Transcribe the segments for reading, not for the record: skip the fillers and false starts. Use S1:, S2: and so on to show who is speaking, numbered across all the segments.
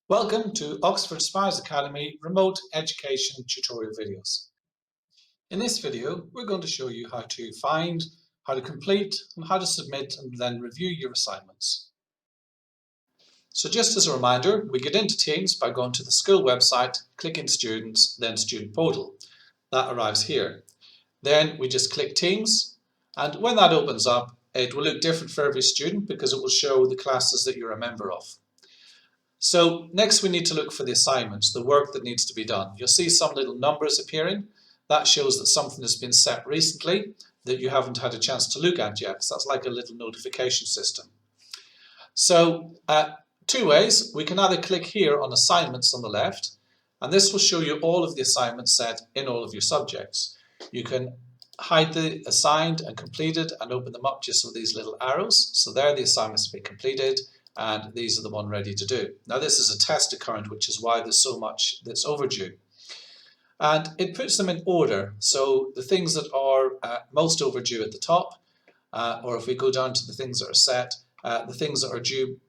S1: Welcome to Oxford Spires Academy Remote Education Tutorial videos. In this video, we're going to show you how to find, how to complete, and how to submit and then review your assignments. So just as a reminder, we get into Teams by going to the school website, clicking Students, then Student Portal. That arrives here. Then we just click Teams, and when that opens up, it will look different for every student because it will show the classes that you're a member of. So next we need to look for the assignments, the work that needs to be done. You'll see some little numbers appearing. That shows that something has been set recently that you haven't had a chance to look at yet. So that's like a little notification system. So two ways. We can either click here on assignments on the left, and this will show you all of the assignments set in all of your subjects. You can hide the assigned and completed and open them up just with these little arrows. So there the assignments have been completed, and these are the one ready to do. Now this is a test account, which is why there's so much that's overdue. And it puts them in order. So the things that are most overdue at the top, or if we go down to the things that are set, the things that are due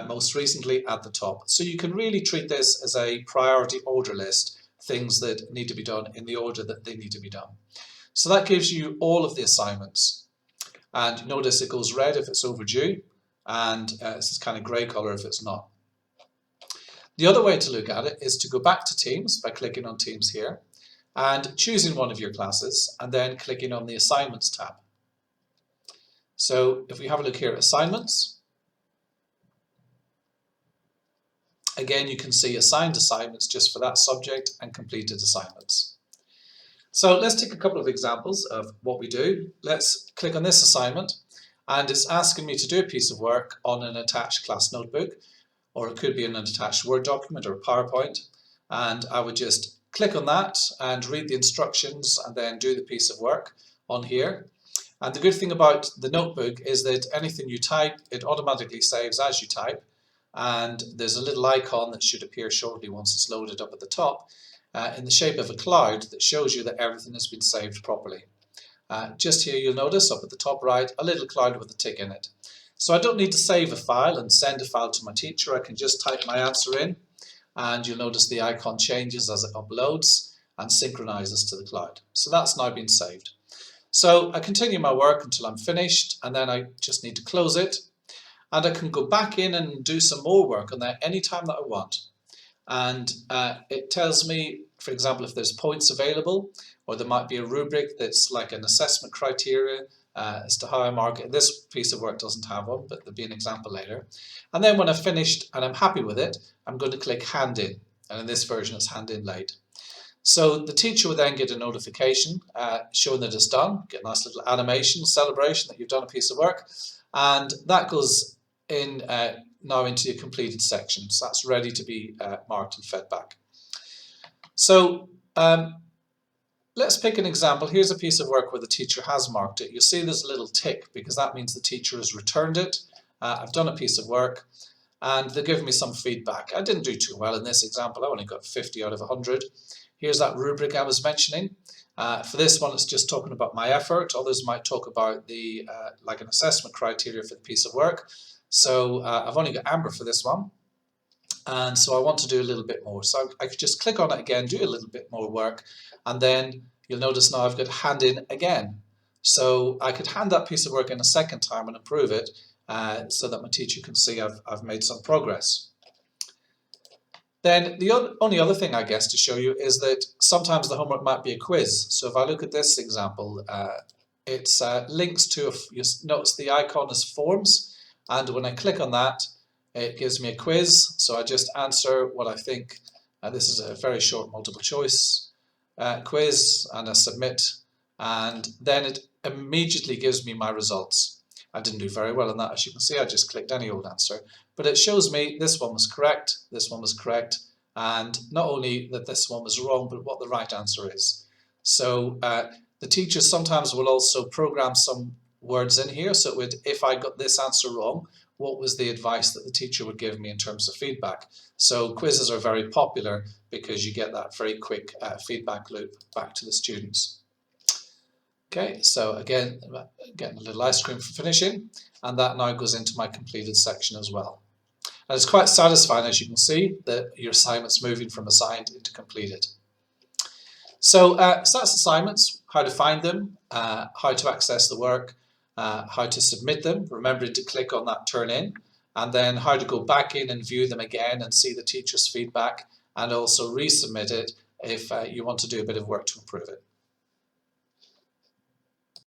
S1: most recently at the top. So you can really treat this as a priority order list, things that need to be done in the order that they need to be done. So that gives you all of the assignments. And notice it goes red if it's overdue, and it's this kind of grey colour if it's not. The other way to look at it is to go back to Teams by clicking on Teams here and choosing one of your classes and then clicking on the Assignments tab. So if we have a look here at Assignments, again you can see assigned assignments just for that subject and completed assignments. So let's take a couple of examples of what we do. Let's click on this assignment. And it's asking me to do a piece of work on an attached class notebook, or it could be an attached Word document or PowerPoint. And I would just click on that and read the instructions and then do the piece of work on here. And the good thing about the notebook is that anything you type, it automatically saves as you type. And there's a little icon that should appear shortly once it's loaded up at the top in the shape of a cloud that shows you that everything has been saved properly. Just here you'll notice up at the top right a little cloud with a tick in it. So I don't need to save a file and send a file to my teacher. I can just type my answer in, and you'll notice the icon changes as it uploads and synchronizes to the cloud. So that's now been saved. So I continue my work until I'm finished, and then I just need to close it, and I can go back in and do some more work on that anytime that I want. And it tells me, for example, if there's points available, or there might be a rubric that's like an assessment criteria as to how I mark it. This piece of work doesn't have one, but there'll be an example later. And then when I've finished and I'm happy with it, I'm going to click Hand In. And in this version, it's Hand In Late. So the teacher will then get a notification showing that it's done, get a nice little animation, celebration that you've done a piece of work. And that goes in now into your completed section. So that's ready to be marked and fed back. So let's pick an example. Here's a piece of work where the teacher has marked it. You'll see there's a little tick because that means the teacher has returned it. I've done a piece of work and they're giving me some feedback. I didn't do too well in this example. I only got 50 out of 100. Here's that rubric I was mentioning. For this one, it's just talking about my effort. Others might talk about the like an assessment criteria for the piece of work. So I've only got amber for this one. And so I want to do a little bit more. So I could just click on it again, do a little bit more work, and then you'll notice now I've got Hand In again. So I could hand that piece of work in a second time and approve it so that my teacher can see I've made some progress. Then the only other thing I guess to show you is that sometimes the homework might be a quiz. So if I look at this example, it's links to, you notice the icon is forms, and when I click on that, it gives me a quiz, so I just answer what I think. This is a very short multiple choice quiz, and I submit, and then it immediately gives me my results. I didn't do very well in that, as you can see. I just clicked any old answer, but it shows me this one was correct, this one was correct, and not only that this one was wrong, but what the right answer is. So the teachers sometimes will also program some words in here, so it would, if I got this answer wrong, what was the advice that the teacher would give me in terms of feedback. So quizzes are very popular because you get that very quick feedback loop back to the students. Okay, so again, getting a little ice cream for finishing, and that now goes into my completed section as well. And it's quite satisfying, as you can see, that your assignment's moving from assigned into completed. So that's assignments, how to find them, how to access the work, how to submit them, remembering to click on that turn in, and then how to go back in and view them again and see the teacher's feedback, and also resubmit it if you want to do a bit of work to improve it.